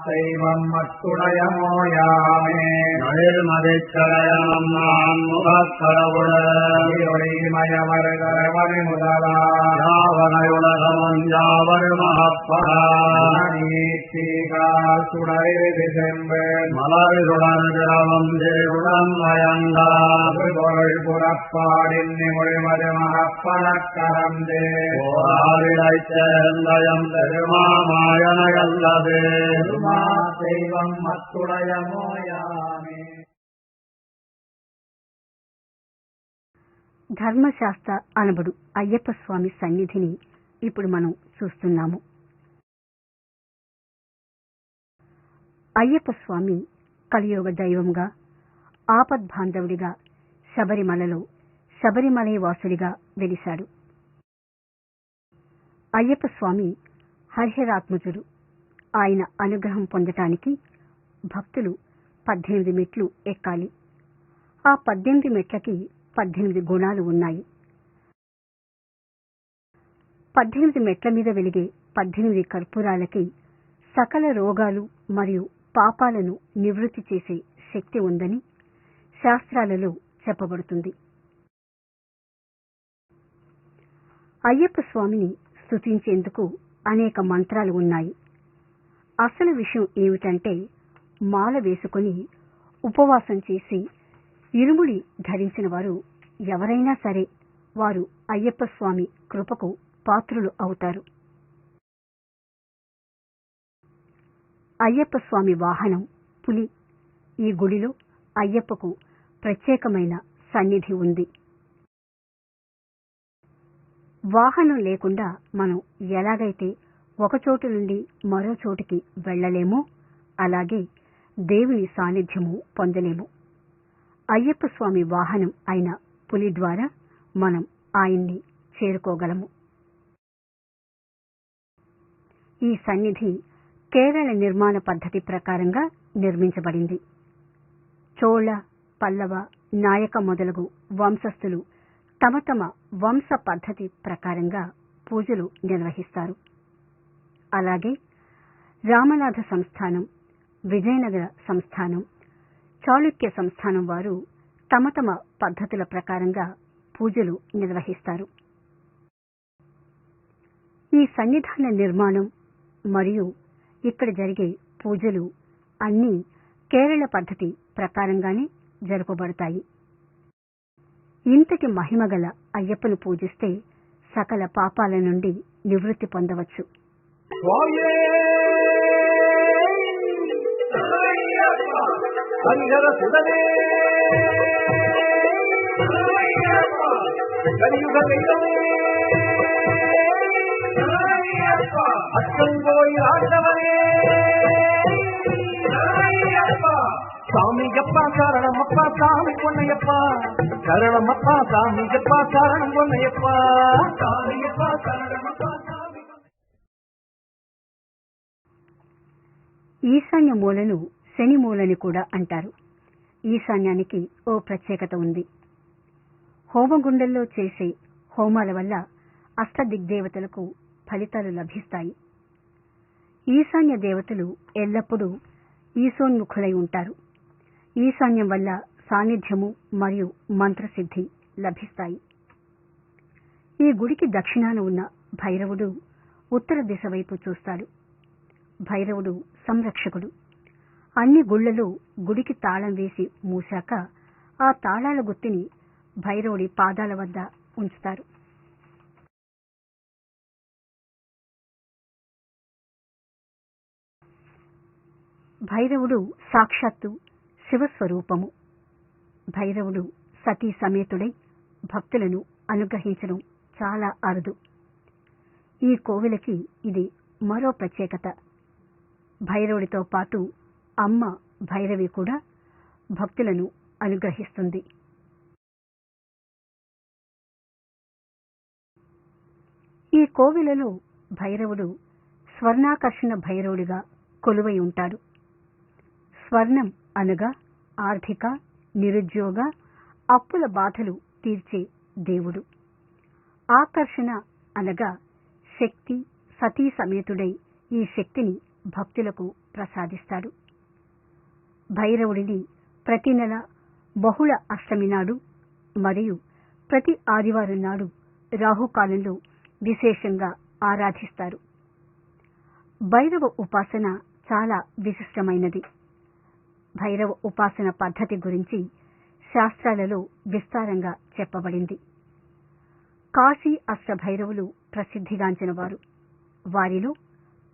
தெய்வம் மத்துடைய மோயாமே நழில்மதிக்கரையனம் நான் முகக்கடவுளே மயவருகரவரி முதலா யாவனையுலகமும் யாவரு மகப்படா சுடரி செம்பேன் மலருடன் திரவம் தேருடன் மயங்கார் பொருள் புறப்பாடின் மொழிவது மகப்பலக்கரந்தே போராளிலை சேர்ந்தயம் பெருமாமாயனையல்லதே தெய்வம் మత్తుడయ మోయామే. ధర్మశాస్త్ర అనబడు అయ్యప్ప స్వామి సన్నిధిని ఇప్పుడు మనం చూస్తున్నాము. అయ్యప్ప స్వామి కలియుగ దైవంగా, ఆపద్బాంధవుడిగా శబరిమలలో శబరిమలై వాసుడిగా వెలిశాడు. అయ్యప్ప స్వామి హరిహరాత్మజుడు. ఆయన అనుగ్రహం పొందటానికి భక్తులు 18 మెట్లు ఎక్కాలి. ఆ 18 మెట్లకి 18 గుణాలు ఉన్నాయి. 18 మెట్ల మీద వెలిగే 18 కర్పూరాలకి సకల రోగాలు మరియు పాపాలను నివృత్తి చేసే శక్తి ఉందని శాస్త్రాలలో చెప్పబడుతుంది. అయ్యప్ప స్వామిని స్తుతించేందుకు అనేక మంత్రాలు ఉన్నాయి. అసలు విషయం ఏమిటంటే, మాల వేసుకుని ఉపవాసం చేసి ఇరుముడి ధరించిన వారు ఎవరైనా సరే వారు అయ్యప్ప స్వామి కృపకు పాత్రులు అవుతారు. అయ్యప్ప స్వామి వాహనం పులి. ఈ గుడిలో అయ్యప్పకు ప్రత్యేకమైన సన్నిధి ఉంది. వాహనం లేకుండా మనం ఎలాగైతే ఒక చోటు నుండి మరో చోటుకి వెళ్లలేమో అలాగే దేవుని సాన్నిధ్యము పొందలేము. అయ్యప్ప స్వామి వాహనం అయిన పులి ద్వారా మనం ఆయన్ని చేరుకోగలము. ఈ సన్నిధి కేరళ నిర్మాణ పద్ధతి ప్రకారంగా నిర్మించబడింది. చోళ, పల్లవ, నాయక మొదలగు వంశస్థులు తమ తమ వంశ పద్ధతి ప్రకారంగా పూజలు నిర్వహిస్తారు. అలాగే రామనాథ సంస్థానం, విజయనగర సంస్థానం, చాళుక్య సంస్థానం వారు తమ తమ పద్ధతుల ప్రకారంగా పూజలు నిర్వహిస్తారు. ఈ సన్నిధాన నిర్మాణం మరియు ఇక్కడ జరిగే పూజలు అన్నీ కేరళ పద్ధతి ప్రకారంగానే జరపబడతాయి. ఇంతటి మహిమగల అయ్యప్పను పూజిస్తే సకల పాపాల నుండి నివృత్తి పొందవచ్చు. சாமியப்பா சரணமப்பா சாமி பொன்னையப்பா, சரணமப்பா சாமியப்பா சரணம் பொன்னையப்பா, சாமியப்பா சரணமப்பா சாமி. ఈశాన్య మూలను శని మూలని కూడా అంటారు. ఈశాన్యానికి ఓ ప్రత్యేకత ఉంది. హోమగుండంలో చేసే హోమాల వల్ల అష్టదిగ్దేవతలకు ఫలితాలు లభిస్తాయి. ఈశాన్య దేవతలు ఎల్లప్పుడూ ఈశోన్ముఖులై ఉంటారు. ఈశాన్యం వల్ల సాన్నిధ్యము మరియు మంత్రసిద్ధి లభిస్తాయి. ఈ గుడికి దక్షిణాన ఉన్న భైరవుడు ఉత్తర దిశ వైపు చూస్తాడు. భైరవుడు సంరక్షకుడు. అన్ని గుళ్లలో గుడికి తాళం వేసి మూశాక ఆ తాళాల గుత్తిని భైరవుడి పాదాల వద్ద ఉంచుతారు. భైరవుడు సాక్షాత్తు శివస్వరూపము. భైరవుడు సతీ సమేతుడై భక్తులను అనుగ్రహించడం చాలా అరుదు. ఈ కోవిలకి ఇది మరో ప్రత్యేకత. భైరవుడితో పాటు అమ్మ భైరవి కూడా భక్తులను అనుగ్రహిస్తుంది. ఈ కోవిలలో భైరవుడు స్వర్ణాకర్షణ భైరవుడిగా కొలువై ఉంటాడు. స్వర్ణం అనగా ఆర్థిక, నిరుద్యోగ అప్పుల బాధలు తీర్చే దేవుడు. ఆకర్షణ అనగా శక్తి, సతీ సమేతుడై ఈ శక్తిని భక్తులకు ప్రసాదిస్తాడు. భైరవుడిని ప్రతి నెల బహుళ అష్టమి నాడు మరియు ప్రతి ఆదివారం నాడు రాహుకాలంలో విశేషంగా ఆరాధిస్తారు. భైరవ ఉపాసన చాలా విశిష్టమైనది. భైరవ ఉపాసన పద్ధతి గురించి శాస్త్రాలలో విస్తారంగా చెప్పబడింది. కాశీ అష్టభైరవులు ప్రసిద్ధిగాంచిన వారు. వారిలో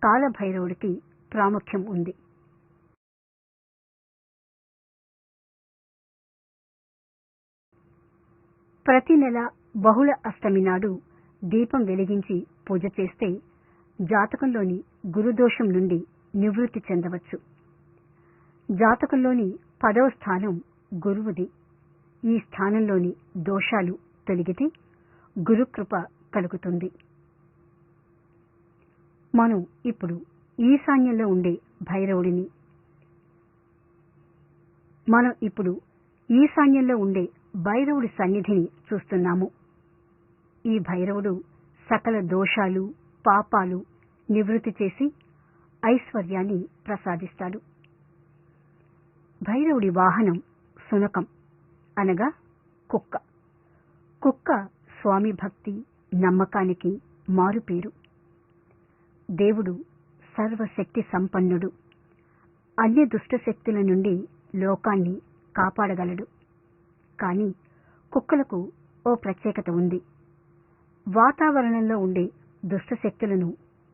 కాలభైరవుడికి ప్రాముఖ్యం ఉంది. ప్రతి నెల బహుళ అష్టమి నాడు దీపం వెలిగించి పూజ చేస్తే జాతకంలోని గురుదోషం నుండి నివృత్తి చెందవచ్చు. జాతకంలోని 10వ స్థానం గురువుది. ఈ స్థానంలోని దోషాలు తొలగితే గురుకృప కలుగుతుంది. మనం ఇప్పుడు ఈశాన్యంలో ఉండే భైరవుడి సన్నిధిని చూస్తున్నాము. ఈ భైరవుడు సకల దోషాలు, పాపాలు నివృత్తి చేసి ఐశ్వర్యాన్ని ప్రసాదిస్తాడు. భైరవుడి వాహనం శునకం అనగా కుక్క. కుక్క స్వామి భక్తి, నమ్మకానికి మారుపేరు. దేవుడు సర్వశక్తి సంపన్నుడు. అన్ని దుష్టశక్తుల నుండి లోకాన్ని కాపాడగలడు. కానీ కుక్కలకు ఓ ప్రత్యేకత ఉంది. వాతావరణంలో ఉండే దుష్టశక్తులను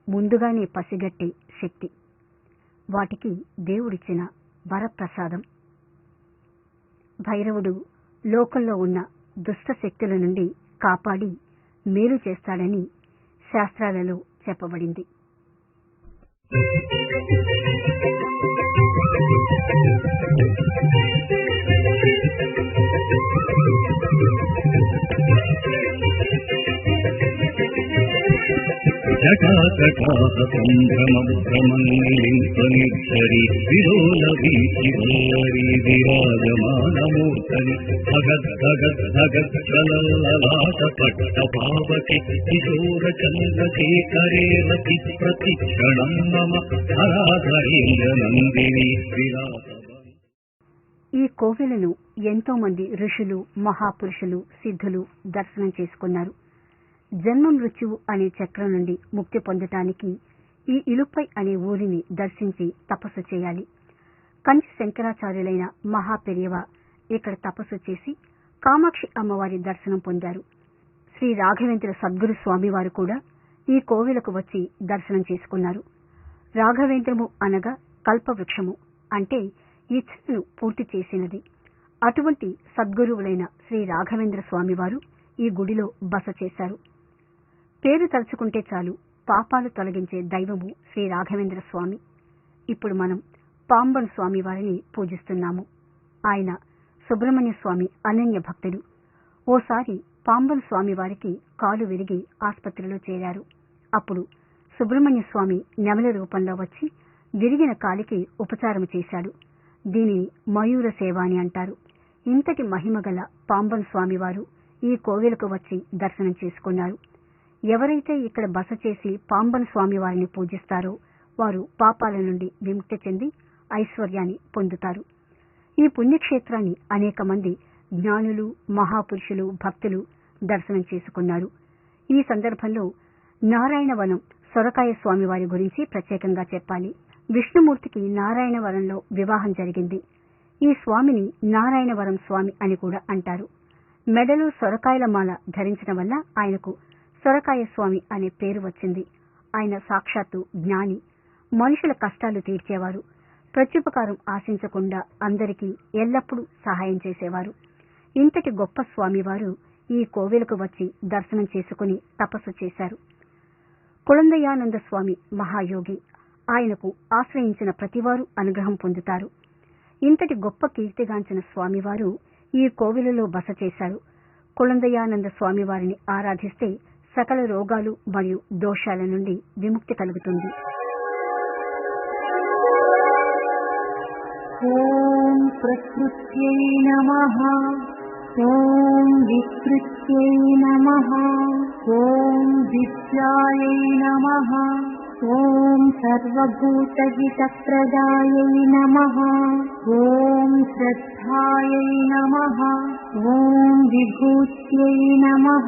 ముందుగానే పసిగట్టే శక్తి వాటికి దేవుడిచ్చిన వరప్రసాదం. భైరవుడు లోకంలో ఉన్న దుష్టశక్తుల నుండి కాపాడి మేలు చేస్తాడని శాస్త్రాలలో చెప్పబడింది. జటాకటాహంభ్రమభ్రమన్నిలింపనిర్ధరి విలోల వీచివల్లరి విరాజమానమూర్తని భగద్భగద్భగజ్జలలాట పట్ట పావకి కిశోర చంద్రశేఖరే రతి ప్రతిక్షణం మమ హరాధరేంద్ర నందిని విరాట. ఈ కోవెలను ఎంతో మంది ఋషులు, మహాపురుషులు, సిద్ధులు దర్శనం చేసుకున్నారు. జన్మ మృత్యువు అనే చక్రం నుండి ముక్తి పొందటానికి ఈ ఇలుపై అనే ఊరిని దర్శించి తపస్సు చేయాలి. కంచి శంకరాచార్యులైన మహాపెరియవ ఇక్కడ తపస్సు చేసి కామాక్షి అమ్మవారి దర్శనం పొందారు. శ్రీ రాఘవేంద్ర సద్గురు స్వామివారు కూడా ఈ కోవెలకు వచ్చి దర్శనం చేసుకున్నారు. రాఘవేంద్రము అనగా కల్పవృక్షము, అంటే ఇచ్చను పూర్తి చేసినది. అటువంటి సద్గురువులైన శ్రీ రాఘవేంద్ర స్వామివారు ఈ గుడిలో బస చేశారు. పేరు తలుచుకుంటే చాలు పాపాలు తొలగించే దైవము శ్రీ రాఘవేంద్ర స్వామి. ఇప్పుడు మనం పాంబన్ స్వామి వారిని పూజిస్తున్నాము. ఆయన సుబ్రహ్మణ్య స్వామి అనన్య భక్తుడు. ఓసారి పాంబన్ స్వామి వారికి కాలు విరిగి ఆసుపత్రిలో చేరారు. అప్పుడు సుబ్రహ్మణ్య స్వామి నెమల రూపంలో వచ్చి విరిగిన కాలికి ఉపచారం చేశాడు. దీనిని మయూర సేవ అని అంటారు. ఇంతటి మహిమగల పాంబన్ స్వామివారు ఈ కోవెలకు వచ్చి దర్శనం చేసుకున్నారు. ఎవరైతే ఇక్కడ బస చేసి పాంబన్ స్వామివారిని పూజిస్తారో వారు పాపాల నుండి విముక్తి చెంది ఐశ్వర్యాన్ని పొందుతారు. ఈ పుణ్యక్షేత్రాన్ని అనేక మంది జ్ఞానులు, మహాపురుషులు, భక్తులు దర్శనం చేసుకున్నారు. ఈ సందర్భంలో నారాయణవనం సొరకాయ స్వామివారి గురించి ప్రత్యేకంగా చెప్పాలి. విష్ణుమూర్తికి నారాయణవరంలో వివాహం జరిగింది. ఈ స్వామిని నారాయణవరం స్వామి అని కూడా అంటారు. మెడలో సొరకాయల మాల ధరించడం వల్ల ఆయనకు సొరకాయ స్వామి అనే పేరు వచ్చింది. ఆయన సాక్షాత్తు జ్ఞాని, మనుషుల కష్టాలు తీర్చేవారు. ప్రత్యుపకారం ఆశించకుండా అందరికీ ఎల్లప్పుడూ సహాయం చేసేవారు. ఇంతటి గొప్ప స్వామివారు ఈ కోవెలకు వచ్చి దర్శనం చేసుకుని తపస్సు చేశారు. కుళందయానంద స్వామి మహాయోగి. ఆయనకు ఆశ్రయించిన ప్రతివారు అనుగ్రహం పొందుతారు. ఇంతటి గొప్ప కీర్తిగాంచిన స్వామివారు ఈ కోవెలలో బస చేశారు. కుళందయానంద స్వామివారిని ఆరాధిస్తే సకల రోగాలు మరియు దోషాల నుండి విముక్తి కలుగుతుంది. ఓం प्रकृत्यै नमः। ॐ विकृत्यै नमः। ॐ विद्यायै नमः। ॐ सर्वभूतहितप्रदायै नमः। ॐ श्रद्धायै नमः। ॐ विभूत्यै नमः।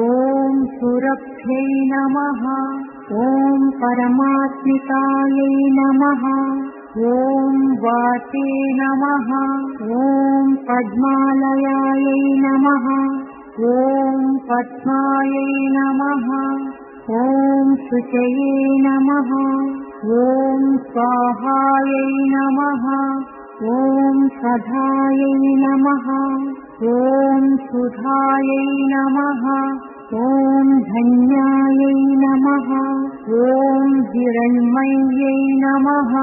ॐ सुरभ्यै नमः। ॐ परमात्मिकायै नमः। ॐ वाते नमः। ॐ पद्मालयायै नमः। ॐ पद्मायै नमः। ॐ शुचये नमः। ॐ स्वाहायै नमः। ॐ सधायै नमः। ॐ सुधायै नमः। ॐ धन्यायै नमः। ॐ हिरण्मय्यै नमः।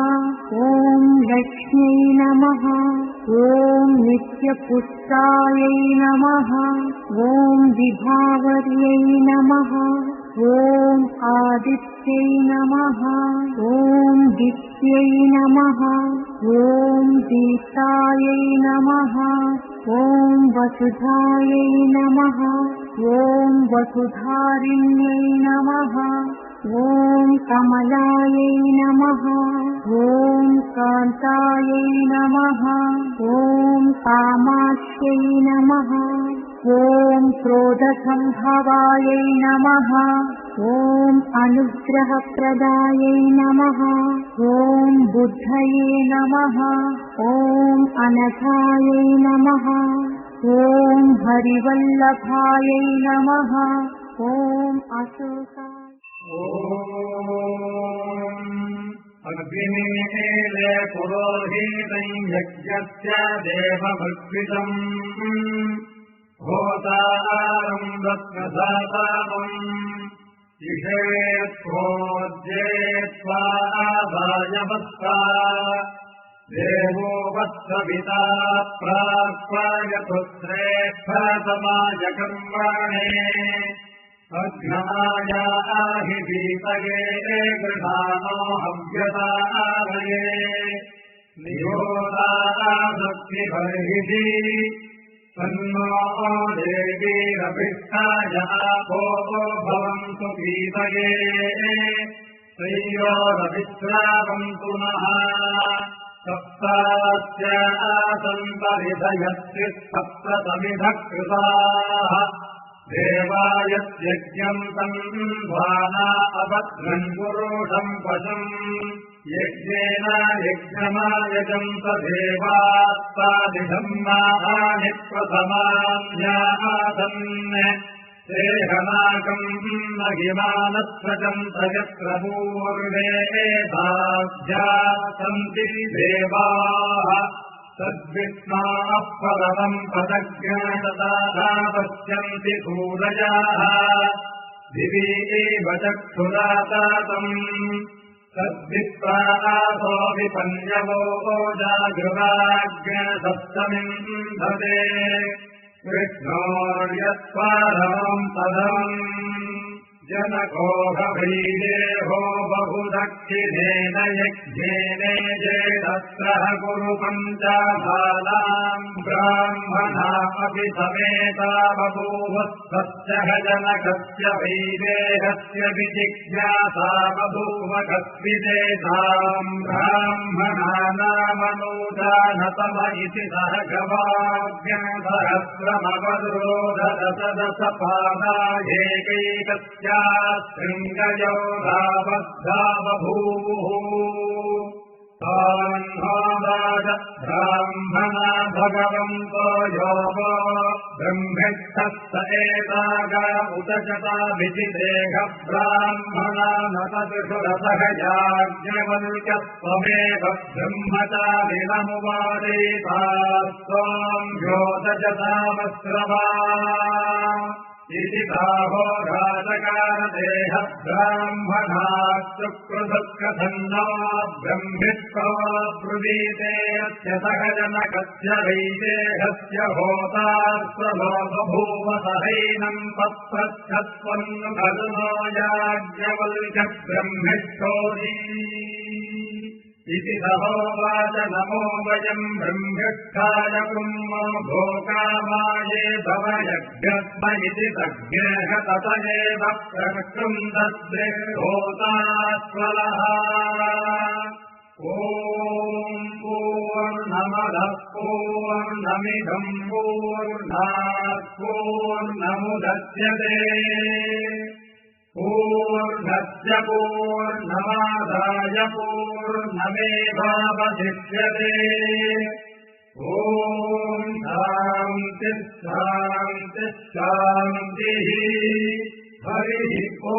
ॐ लक्ष्म्यै नमः। ॐ नित्यपुष्टायै नमः। ॐ विभावर्यै नमः। ॐ आदित्यै नमः। ॐ दित्यै नमः। ॐ दीप्तायै नमः। ॐ वसुधायै नमः। ॐ वसुधारिण्यै नमः। ॐ कमलायै नमः। ॐ कान्तायै नमः। ॐ कामाक्ष्यै नमः। ॐ क्रोधसम्भवायै नमः। ॐ अनुग्रहप्रदायै नमः। ॐ बुद्धये नमः। ॐ अनघायै नमः। ॐ हरिवल्लभायै नमः। ॐ अशोकाय अग्निमीले पुरोहितं यज्ञस्य देवभृत्विदम् होतारं रत्नदातारम् इषेत्वोज्येत्वा आदायवत्ता देवो वत्सविता प्राक्पायपुत्रे प्रथमाय कर्मणे अग्नायाहि दीपगे गृहाणो हव्यतारये नियोदाशक्तिबर्हिषि तन्नो देवीरभिष्टाय आपो भवन्तु दीपगे तयोरविश्रावन्तु नः सप्तास्य आसन्तरिधयत्रिसप्तसमिधः कृताः देवायज्ञम् तन्वाना अभद्रम् पुरुषम् पशुम् यज्ञेन यज्ञमायजन्त देवास्तादिशम् माहानि प्रथमान्यासन् देहनाकम् महिमानस्वजन्त यत्र पूर्वे सन्ति देवाः तद्विष्णाः परमम् पदज्ञातता पश्यन्ति सूरजाः दिवि एव चक्षुरातातम् तद्विप्रासो विपन्यवो जागृवाज्ञसप्तमिन्धते कृष्णोर्यत्पारमम् पदम् जनकोऽभैदेहो बहुदक्षिणेन यज्ञेनेजेदस्रः कुरु पञ्चाबालाम् ब्राह्मणामपि समेता बभूवस्तस्य जनकस्य वैदेहस्य विजिज्ञासा बभूव कस्मिदेताम् ब्राह्मणानामनूदानतम इति सह गवाभ्यन्तरस्रमवदृरोधदशदशपादायेकैकस्य शृङ्गयोधाबद्धा बभूवुः तान्वाद ब्राह्मणा भगवन्तो योगो ब्रह्मिष्ठस्त एतागा उत शताभिजिदेह ब्राह्मणा नतदृशुरसः याज्ञवल्क्यस्त्वमेव ब्रह्मचारिणमुवादेतास्त्वाम् योतजतामस्रवा इति बाहो राजकारदेह ब्राह्मणाश्चुक्रदुःखधन्नो ब्रह्मिष्ठो ब्रुवीते अस्य सहजनकस्य वैदेहस्य होतास्त्वलो बभूव सहैनम् पत्रच्छत्वम् खलु नो याज्ञवल्क्य ब्रह्मिष्ठोऽसि इति सहोवाच नमो वयम् ब्रह्मष्ठाय कुम्मो भोकामाये भव यज्ञस्म इति तज्ञः तत एव प्रकृम् तद्दृहोता स्वलः ॐ पूर्णमदः पूर्णमिदम् पूर्णात् पूर्णमुदच्यते पूर्णस्य पूर्णमादाय पूर्णमेवावशिष्यते ॐ शान्तिः शान्तिः शान्तिः हरिः ॐ